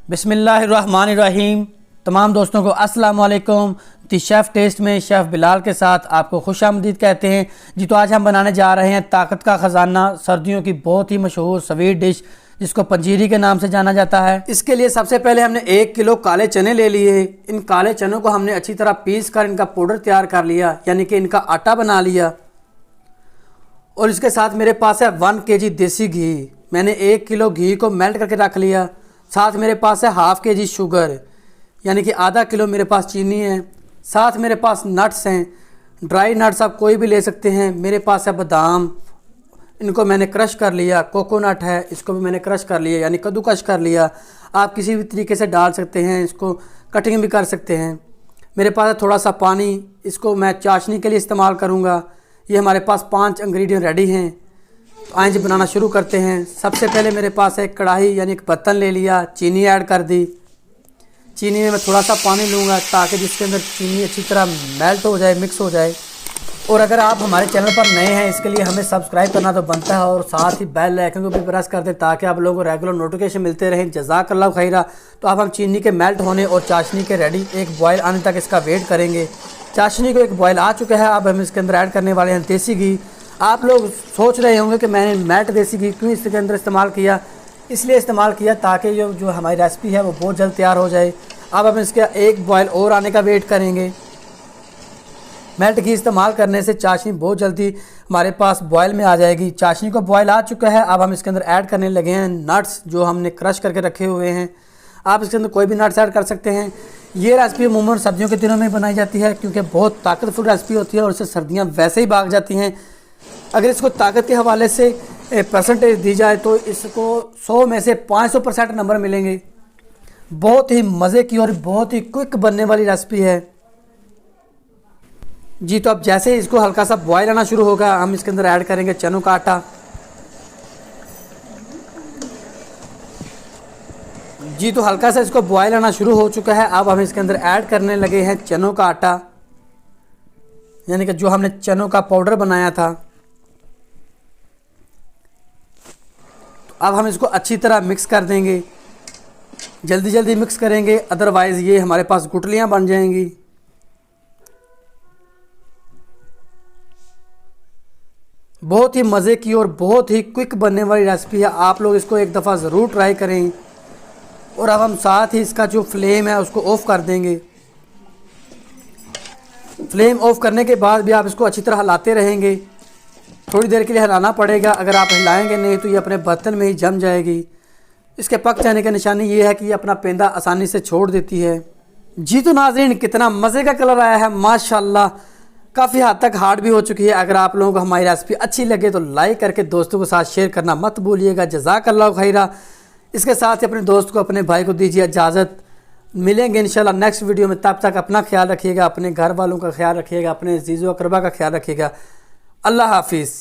बिस्मिल्लाहिर्रहमानिर्रहीम। तमाम दोस्तों को अस्सलाम वालेकुम। दी शेफ़ टेस्ट में शेफ़ बिलाल के साथ आपको खुशामदीद कहते हैं जी। तो आज हम बनाने जा रहे हैं ताकत का ख़जाना, सर्दियों की बहुत ही मशहूर स्वीट डिश जिसको पंजीरी के नाम से जाना जाता है। इसके लिए सबसे पहले हमने 1 किलो काले चने ले लिए। इन काले चनों को हमने अच्छी तरह पीस कर इनका पाउडर तैयार कर लिया, यानी कि इनका आटा बना लिया। और इसके साथ मेरे पास है 1 kg देसी घी। मैंने 1 किलो घी को मेल्ट करके रख लिया। साथ मेरे पास है ½ kg शुगर, यानी कि आधा किलो मेरे पास चीनी है। साथ मेरे पास नट्स हैं, ड्राई नट्स आप कोई भी ले सकते हैं। मेरे पास है बादाम, इनको मैंने क्रश कर लिया। कोकोनट है, इसको भी मैंने क्रश कर लिया, यानी कद्दूकश कर लिया। आप किसी भी तरीके से डाल सकते हैं, इसको कटिंग भी कर सकते हैं। मेरे पास है थोड़ा सा पानी, इसको मैं चाशनी के लिए इस्तेमाल करूँगा। ये हमारे पास 5 इंग्रेडिएंट रेडी हैं। तो आइए बनाना शुरू करते हैं। सबसे पहले मेरे पास एक कढ़ाई यानी एक बर्तन ले लिया, चीनी ऐड कर दी। चीनी में मैं थोड़ा सा पानी लूँगा ताकि जिसके अंदर चीनी अच्छी तरह मेल्ट हो जाए, मिक्स हो जाए। और अगर आप हमारे चैनल पर नए हैं, इसके लिए हमें सब्सक्राइब करना तो बनता है और साथ ही बेल आइकन को भी प्रेस कर दें ताकि आप लोगों को रेगुलर नोटिफिकेशन मिलते रहें। जज़ाकल्लाह खैरा। तो अब हम चीनी के मेल्ट होने और चाशनी के रेडी एक बॉयल आने तक इसका वेट करेंगे। चाशनी को एक बॉयल आ चुका है। अब हम इसके अंदर ऐड करने वाले हैं देसी घी। आप लोग सोच रहे होंगे कि मैंने मैट देसी घी क्यों इसके अंदर इस्तेमाल किया। इसलिए इस्तेमाल किया ताकि जो हमारी रेसिपी है वो बहुत जल्द तैयार हो जाए। अब हम इसका एक बॉयल और आने का वेट करेंगे। मेल्ट घी इस्तेमाल करने से चाशनी बहुत जल्दी हमारे पास बॉयल में आ जाएगी। चाशनी को बॉयल आ चुका है। अब हम इसके अंदर ऐड करने लगे हैं नट्स जो हमने क्रश करके रखे हुए हैं। आप इसके अंदर कोई भी नट्स ऐड कर सकते हैं। ये रेसिपी अमूमन सर्दियों के दिनों में बनाई जाती है क्योंकि बहुत ताकतफुल रेसिपी होती है और इससे सर्दियाँ वैसे ही भाग जाती हैं। अगर इसको ताकत के हवाले से परसेंटेज दी जाए तो इसको 100 में से 500% नंबर मिलेंगे। बहुत ही मज़े की और बहुत ही क्विक बनने वाली रेसिपी है जी। तो अब जैसे ही इसको हल्का सा बॉयल आना शुरू होगा, हम इसके अंदर ऐड करेंगे चनों का आटा जी। तो हल्का सा इसको बॉयल आना शुरू हो चुका है। अब हम इसके अंदर ऐड करने लगे हैं चनों का आटा, यानी कि जो हमने चनों का पाउडर बनाया था। अब हम इसको अच्छी तरह मिक्स कर देंगे। जल्दी जल्दी मिक्स करेंगे, अदरवाइज़ ये हमारे पास गुठलियाँ बन जाएंगी। बहुत ही मज़े की और बहुत ही क्विक बनने वाली रेसिपी है। आप लोग इसको एक दफ़ा ज़रूर ट्राई करें। और अब हम साथ ही इसका जो फ्लेम है उसको ऑफ़ कर देंगे। फ्लेम ऑफ़ करने के बाद भी आप इसको अच्छी तरह हिलाते रहेंगे। थोड़ी देर के लिए हिलाना पड़ेगा, अगर आप हिलाएंगे नहीं तो ये अपने बर्तन में ही जम जाएगी। इसके पक जाने की निशानी ये है कि ये अपना पेंदा आसानी से छोड़ देती है जी। तो नाज़रीन, कितना मज़े का कलर आया है माशाल्लाह। काफ़ी हद तक हार्ड भी हो चुकी है। अगर आप लोगों को हमारी रेसिपी अच्छी लगे तो लाइक करके दोस्तों के साथ शेयर करना मत भूलिएगा। जज़ाकल्लाह खैरा। इसके साथ ही अपने दोस्त को, अपने भाई को दीजिए इजाज़त। मिलेंगे इंशाल्लाह नेक्स्ट वीडियो में। तब तक अपना ख्याल रखिएगा, अपने घर वालों का ख्याल रखिएगा, अपने अज़ीज़ व अक़रबा का ख्याल रखिएगा। अल्लाह हाफिज़।